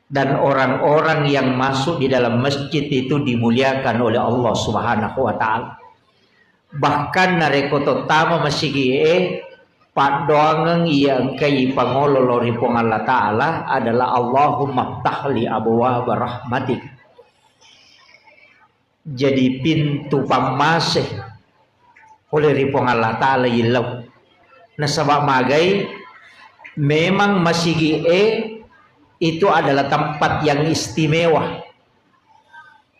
dan orang-orang yang masuk di dalam masjid itu dimuliakan oleh Allah Subhanahu wa taala. Bahkan narekoto tama masigi pandoangan yang kai pangolo ripong Allah taala adalah Allahumma ftahli abwaab rahmatik. Jadi pintu pamasih oleh ripong Allah taala ilau. Nasabak magai memang masigi itu adalah tempat yang istimewa.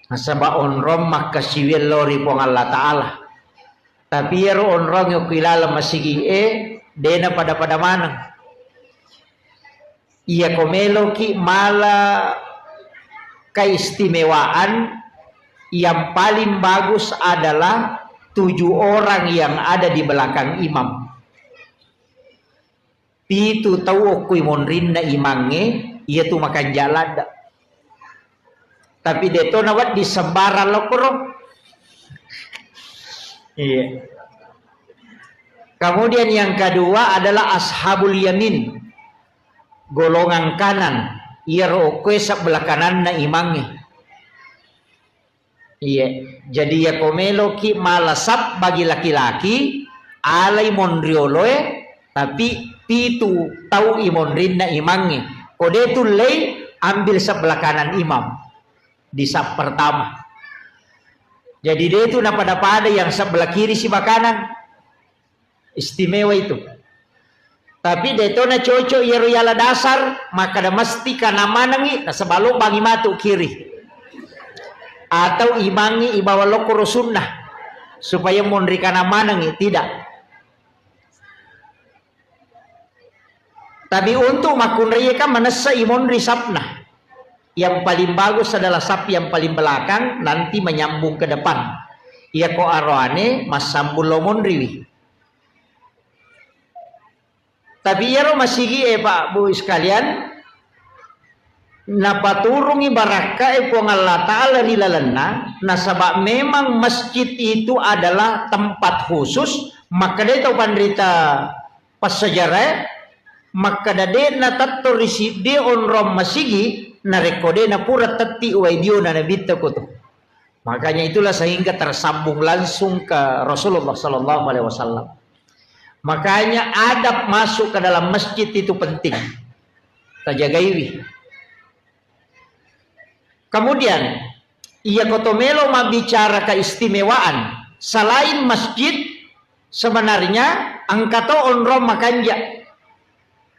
Nasabak onrom maka siwil lo ripong Allah taala. Tapi ya onrong yung kilala masigi dena pada mana. Iya komelo ki mala keistimewaan yang paling bagus adalah 7 orang yang ada di belakang imam. Pitu tahu aku monrinda imange, iya tu makan jalan. Tapi deto nawat di sembaran lokro. Iya. Kemudian yang kedua adalah ashabul yamin, golongan kanan. Ia rokwe sebelah kanan na imangi. Iya. Jadi ya komelo ki malasap bagi laki-laki, alai mondrioloe, tapi pitu tahu imonrin na imangi. Kode tu lei ambil sebelah kanan imam di sab pertama. Jadi dia itu pada yang sebelah kiri si kanan. Istimewa itu. Tapi dia itu na cocok ya royala dasar, maka dah mesti kana manangi na sebalo bangi matu kiri. Atau imangi ibawa lokoro sunnah supaya mondri kana manangi tidak. Tapi untuk makun raya kan menesa imondri sapna. Yang paling bagus adalah sapi yang paling belakang nanti menyambung ke depan. Ia ko arwane mas sambul lomondriwi. Tapi ya masigi Pak Bu sekalian, napaturungi baraka pong Allah taala lilalana, nasabak memang masjid itu adalah tempat khusus, maka dia tahu pandrita pas sejarah, maka dade na tatto risib de onrom masigi na rekode na pura tati uaidio na nabita ko to. Makanya itulah sehingga tersambung langsung ke Rasulullah sallallahu alaihi wasallam. Makanya adab masuk ke dalam masjid itu penting. Tajagaiwi. Kemudian ia kotomelo bicara keistimewaan selain masjid sebenarnya angkato onrom makanja.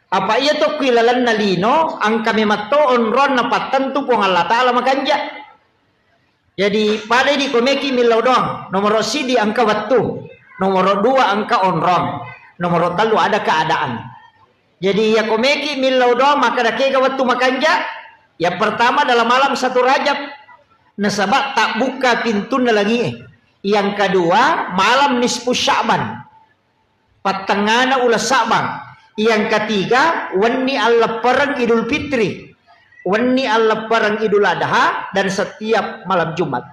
Apa ia to kilalan nalino ang kami matto onron na patentu pong Allah taala makanja. Jadi pada di komeki milau dong. Nomor sidi angka wattu, nomor 2 angka onron, nomor 3 ada keadaan. Jadi ya komeki milau dong maka dakega wattu makanja. Yang pertama dalam malam 1 Rajab. Nasabak tak buka pintu na lagi. Yang kedua malam nisfu Sya'ban. Patengana ulah Sya'ban. Yang ketiga, wani Allah perang Idul Fitri, wani Allah perang Idul Adha, dan setiap malam Jumat.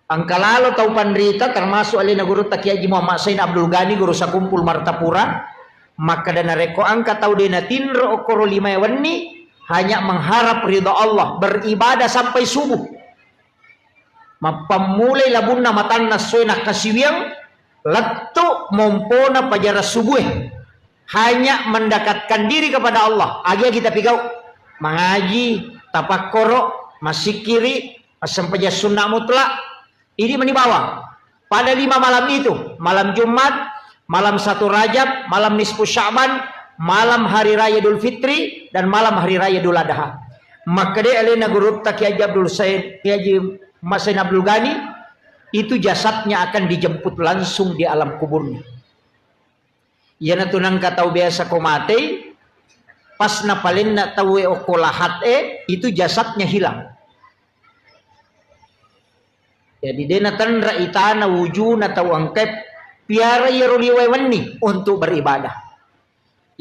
Angkalalo tahu pandrita termasuk alina guru Takiyaji Muhammad Sain Abdul Ghani guru sakumpul Martapura, maka dana reko angka tahu dena tinro okoro 5 wani hanya mengharap ridha Allah, beribadah sampai subuh. Mapamulai labunna matanna soena kasiwiang letu mompona pajara subuh hanya mendekatkan diri kepada Allah. Agi kita pigau mengaji tapakkoro masikiri sampaya sunnah mutlak ini menibawa pada 5 malam itu, malam Jumat, malam 1 Rajab, malam nisfu Sya'ban, malam hari raya Idul Fitri, dan malam hari raya Idul Adha. Maka dia alina guru Kiai Abdul Said Kiai Masain Abdul Ghani itu jasadnya akan dijemput langsung di alam kuburnya. Ia na tunang katau biasa komate, pas na palin na tawe okolahat itu jasadnya hilang. Jadi dia na tanra itana wuju na tau angkep piara yeruliwai wani untuk beribadah.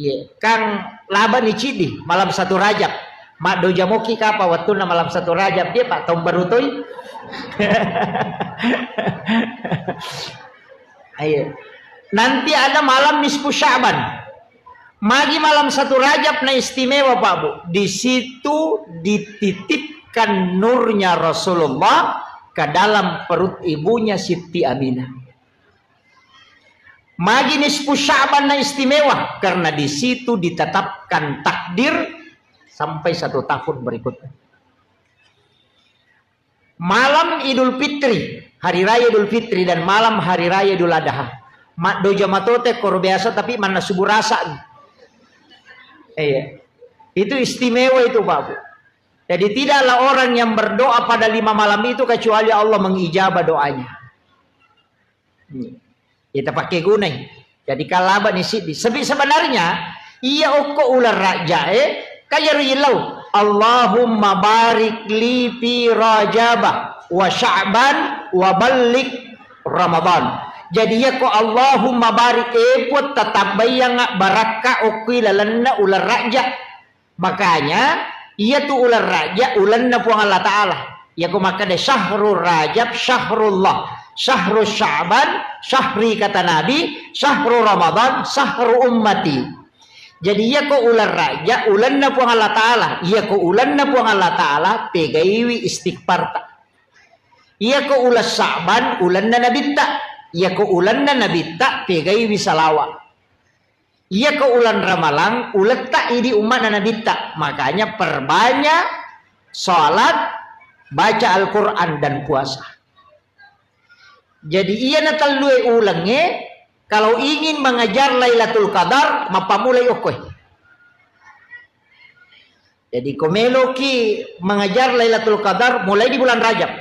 Iya, kang laban icidi malam 1 Rajab. Mak do jamoki kapa waktu na malam 1 Rajab dia Pak tahun baru toy. Ayo. Nanti ada malam nisfu Sya'ban. Magi malam 1 Rajab na istimewa Pak Bu. Di situ dititipkan nurnya Rasulullah ke dalam perut ibunya Siti Aminah. Magi nisfu Sya'ban na istimewa karena di situ ditetapkan takdir sampai 1 tahun berikutnya. Malam Idul Fitri, hari raya Idul Fitri dan malam hari raya Idul Adha. Mak doja matote kor biasa tapi mana subuh rasa. Itu istimewa itu Pak Bu. Jadi tidaklah orang yang berdoa pada 5 malam itu kecuali Allah mengijabah doanya. Kita pakai gunai. Jadi kalaba ni sidi. Sebenarnya ia oko ular raja kaya rilau. Allahumma barik li fi Rajabah wa Sya'ban wa balik Ramadan. Jadi ya ko Allahumma barik put tetap bayang baraka okui lalanna ular raja. Makanya ia tu ular raja ulanna puang Allah Ta'ala. Ya ko maka de syahrul Rajab syahrullah. Syahrul Sya'ban syahri kata Nabi, syahrul Ramadan syahrul ummati. Jadi ia ko ular raja ulanna puang Allah Ta'ala. Ia ko ulanna puang Allah Ta'ala pegaiwi istighfar ta. Ia ko ulas Sya'ban ulanna nabitta. Ia ko ulanna nabitta pegaiwi salawat. Ia ko ulan Ramalang ulat tak idi umat nabitta. Makanya perbanyak salat, baca Al-Quran dan puasa. Jadi ia natal luwe ulangnya kalau ingin mengejar Lailatul Qadar mapamulai okoy. Jadi komelo ki mengejar Lailatul Qadar mulai di bulan Rajab.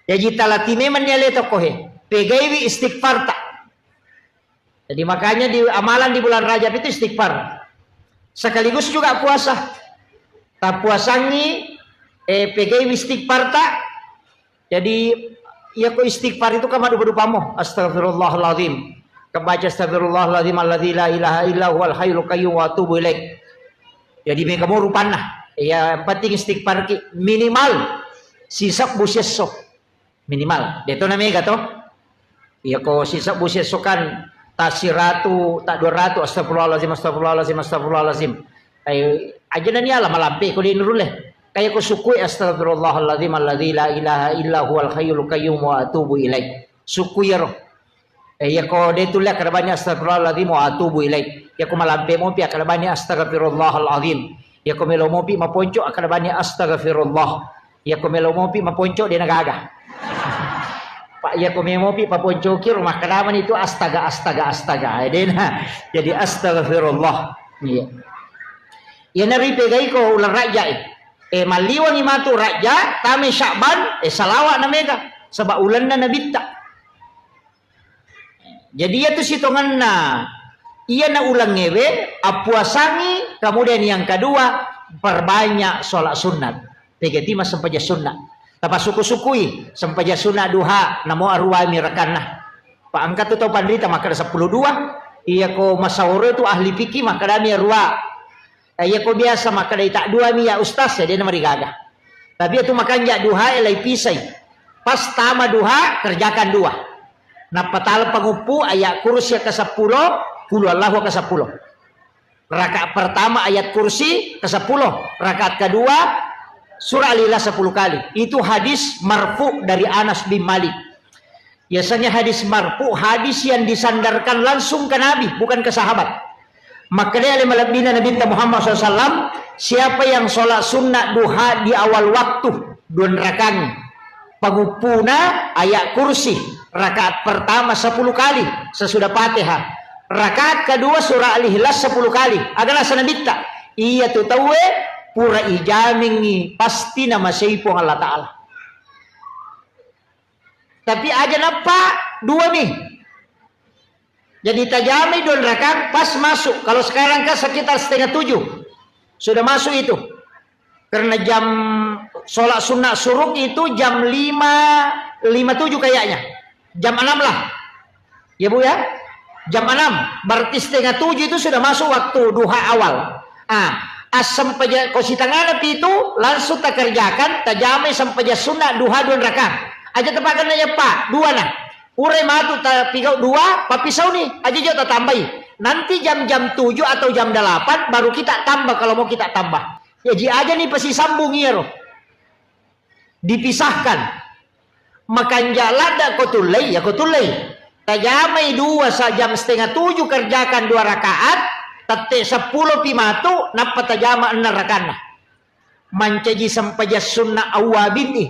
Jadi talatime menyale tokohe. Pegaiwi istighfar tak. Jadi makanya di amalan di bulan Rajab itu istighfar. Sekaligus juga puasa. Tak puasangi pegaiwi istighfar tak. Jadi ya ko istighfar itu kamadu berupamo astagfirullahaladzim. Kebaca astagfirullahaladzim alladzi la ilaha illa huwal hayyul qayyum wa atubu ilaik. Jadi mereka mau rupana. Ya yang penting istighfar ki minimal sisak buseso. Minimal. Deto namanya gato. Ya ko sisak buseso kan tak 100 tak 200 astagfirullahaladzim astagfirullahaladzim astagfirullahaladzim. Aja nani ala malampi ko dinuruleh. Kaya ko sukui astagfirullahaladzim alladzi la ilaha illa huwal hayyul qayyum wa atubu ilaik. Sukui ya roh. Ya ko detulah kadabanya astagfirullahaladzim wa atubu ilaik. Ya ko malampe mo pi kadabanya astagfirullahaladzim. Ya ko melo mo pi maponco kadabanya astagfirullah. Ya ko melo mo pi maponco dia nagaga. Pak ya ko memo pi maponco ki rumah kadaman itu astaga. Dena jadi astagfirullah. Iya. Ya nari pegai ko ular raja maliwan imatu raja tame Sya'ban salawat namega sebab ulanna nabitta. Jadi ya tu sitongan na ia na ulang ngewe apuasangi kemudian yang kedua perbanyak sholat sunat. Pegati mas sampaja sunat. Tapa suku-sukui sampaja sunat duha namo arwami rakanah. Pak angkat tu tau pandrita maka 10 iya ko masaworo tu ahli fikih maka dami arwa. Iya ko biasa maka dai tak dua mi ya ustaz ya dia nama rigaga. Tapi itu makan ja duha elai pisai. Pas tama duha kerjakan dua. Nah patal pengupu ayat kursi ke-10, kulu Allahu ke-10. Rakaat pertama ayat kursi ke-10, rakaat kedua surah Al-Ikhlas 10 kali. Itu hadis marfu dari Anas bin Malik. Biasanya hadis marfu, hadis yang disandarkan langsung ke Nabi, bukan ke sahabat. Makanya oleh malabina Nabi Muhammad SAW, siapa yang sholat sunnah duha di awal waktu, 2 rakaat, pengupuna ayat kursi, rakaat pertama 10 kali sesudah Fatihah, rakaat kedua surah Al-Ikhlas 10 kali. Adalah sanabita. Iya tu tahu pura ijamingi pasti nama seipong Allah Ta'ala. Tapi aja napa 2 nih. Jadi tajami 2 rakaat pas masuk. Kalau sekarang kan sekitar 6:30 sudah masuk itu. Karena jam sholat sunnah suruk itu jam 5:57 kayaknya. Jam 6 lah. Ya Bu ya. Jam 6. Berarti 6:30 itu sudah masuk waktu duha awal. Asam paja kosi tangan itu langsung tak kerjakan tajami sampai sunnah duha 2 rakaat. Aja tepakan aja Pak 2 nah. Urai matu ta pigau 2 papisau nih aja jo ta tambahi Nanti jam-jam 7 atau jam 8 baru kita tambah kalau mau kita tambah. Jadi aja nih pasti sambung ya roh. Dipisahkan. Makan jalan dak kotulai ya kotulai. Tajamai 2 jam setengah 7 kerjakan 2 rakaat. Tate 10 pimatu napa tajama 6 rakaat. Mancaji sampaja sunnah awabin nih.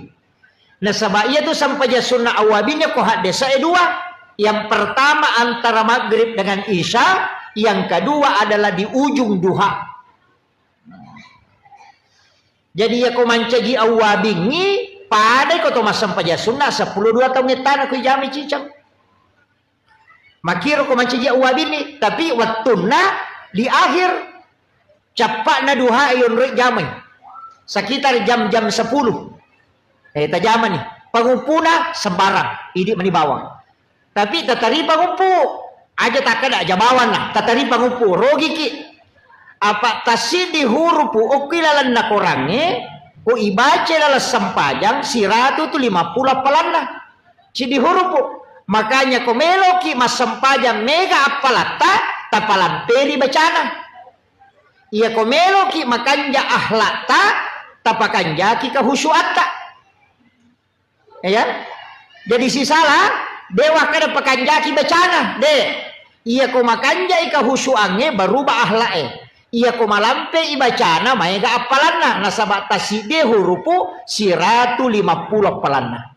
Nah sabaya tu sampaja sunnah awabinnya ko desa 2. Yang pertama antara maghrib dengan isya, yang kedua adalah di ujung duha. Jadi ya ko mancagi awabingi pada ko to masampaja sunnah 10 2 tahun ngetana ko jami cicang. Makiro ko mancagi awabini tapi waktuna di akhir capak na duha ayon rek jamai. Sekitar jam-jam 10. Tajaman nih. Pangupuna sembarang, idi mani bawang. Tapi tatari pangumpu aja tak ada jabawan lah. Tatari pangumpu rogi ki. Apa tasidi hurupu ukilalan na korange ku ibace lala sampajang siratu tu 50 palana. Sidi hurupu. Makanya komelo ki mas sampajang mega apalata tapalamperi bacana. Iya komelo ki makanja ahlata tapakanja ki kahusuata. Ya. Jadi si salah dewa kada pakanjaki bacana de iya ko makanja ika husuange berubah ahlae iya ko malampe ibacana maega apalanna nasabata si de hurupu siratu 50 apalanna.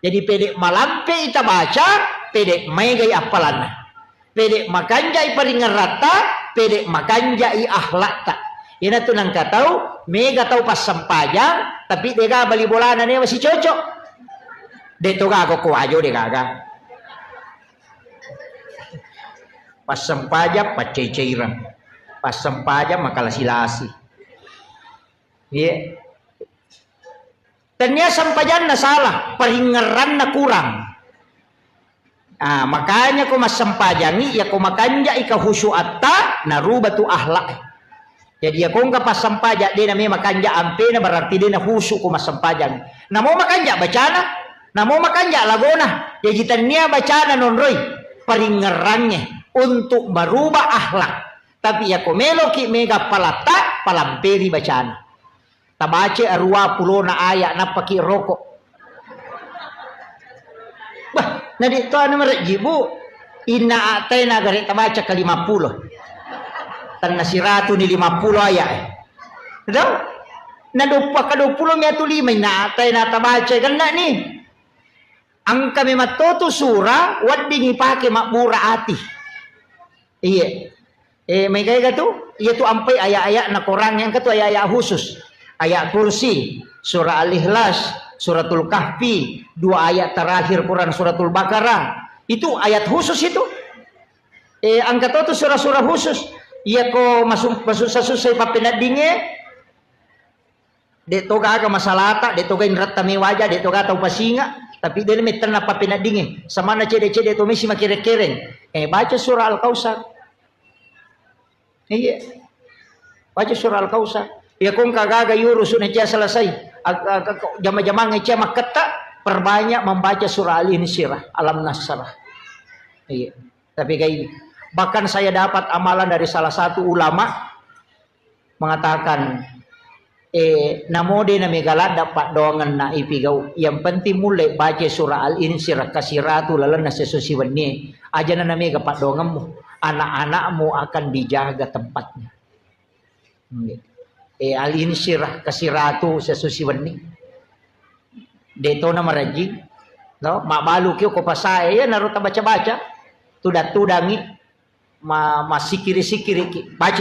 Jadi pedek malampe ita baca pedek maega apalanna pedek makanja iparingan rata pedek makanja i ahlata. Ina tu nang katau mega tau pas sampajang tapi dega bali bolana ne masih cocok. Dito gago ko ajo de gaga. Pas sempaja paceceiran. Pas sempaja makalah-silasi. Iya. Tanya sempajan na salah, paringaran na kurang. Makanya ko mas sempajangi ya ko makanja ika husuatta narubatu ahlak. Jadi ya kung pas sempaja de na may makanja ampe na berarti de na husu ko mas sempajang. Namo makanja bacana namo makanja lagona ya jitania bacana nonroy paringerannya untuk merubah akhlak tapi ya komelo ki mega palata palamperi bacana tabace arwa pulona aya napaki rokok bah na dito ano marajibu ina atay na gari tabaca ka 50 tan nasiratu ni 50 aya daw nadupa ka 20 mi atuli may na atay na tabaca ganna ni. Ang kami matoto sura, wad dingi pake makmura ati. Iya. May kaya gato? Iya tu ampay aya-aya na korang yang kato aya-aya khusus. Ayat kursi, surah Al-Ikhlas, suratul Kahfi, 2 ayat terakhir Quran suratul Baqarah. Itu ayat khusus itu. Ang kato tu surah-surah khusus. Iya ko masuk susay papinadinge. Dito ka masalata, dito ka inrat tami waja, dito ka tau pasinga. Tapi dia may tanah pa pinadingin. Sama na cede-cede ito may si makirek-kireng. Baca surah Al-Kausar. Iya. Baca surah Al-Kausar. Ya kung kagaga yurus na siya salasay. Jama-jama nga siya makata. Perbanyak membaca surah Al-Insyirah. Alam Nasrah. Iya. Tapi kayak bahkan saya dapat amalan dari salah satu ulama. Mengatakan namode na megala dapat doangan na ipigaw. Yang penting mulai baca surah Al-Insyirah kasiratu lalan na sesusiwan ni. Aja na mega pak doangan mo. Anak-anakmu akan dijaga tempatnya. Al-Insyirah kasiratu sesusiwan ni. Dito na maraji. No, mabalu kyo ko pasaya ya naruta baca-baca. Tudat-tudangi masikiri-sikiri baca